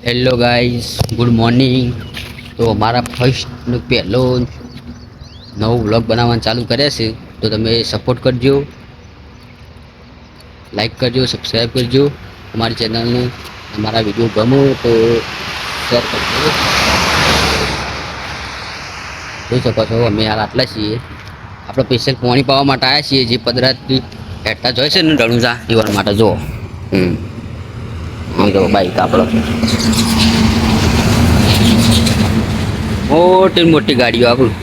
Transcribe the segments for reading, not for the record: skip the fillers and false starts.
Hello guys, good morning. તો અમારા ફર્સ્ટનો પહેલો નવો વ્લોગ બનાવવાનું ચાલુ કર્યા છે. તો તમે સપોર્ટ કરજો, લાઈક કરજો, સબસ્ક્રાઈબ કરજો અમારી ચેનલને. અમારા વિડીયો ગમો તો શેર કરજો. જોઈ શકો છો અમે હાલ આટલા છીએ. આપણે સ્પેશિયલ પાણી પાવા માટે આવ્યા છીએ. જે પદરાતની હેઠા જોઈ છે ને રણુજા એવા માટે જુઓ. જો બાઈક આપણો મોટી મોટી ગાડીઓ આપણું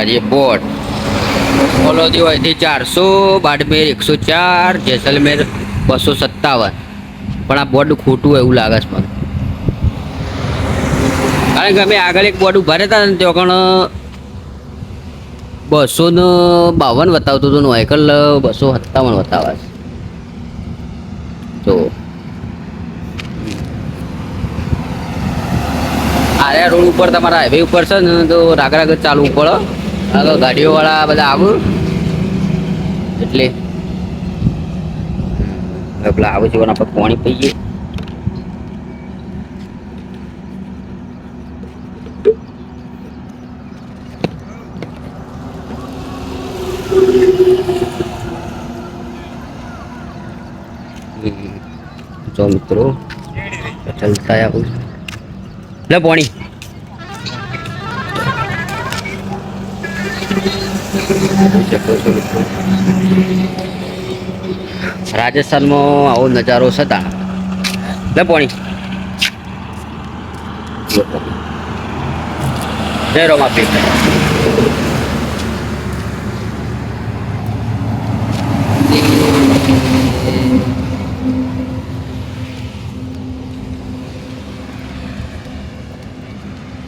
આજે બોટ કોલોજી હોયથી 400, બાડમેર 104, જેસલમેર 257. પણ આ બોર્ડ ખોટું એવું લાગે છે મને. કારણ કે અમે આગળ એક બોર્ડ ઉભા રહેતા ને ત્યાં કણ 252 બતાવતું હતું. વ્હાઇકલ 257 બતાવે છે. તો આ રોડ ઉપર તમારા હાઈવે ઉપર છે ને તો રાગ રાગ ચાલવું પડે. આગળ ગાડીઓવાળા બધા આવું એટલે પેલા આવું છે આપણે પાણી પીએ. જો મિત્રો ચલતા આવું લે પાણી. રાજસ્થાનમાં આવો નજારો છતાં લે પાણી. જય રોમાપી.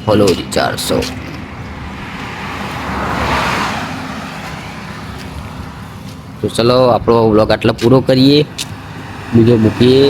ફોલો 400. તો ચલો આપણો વ્લોગ આટલા પૂરો કરીએ, બીજો મૂકીએ.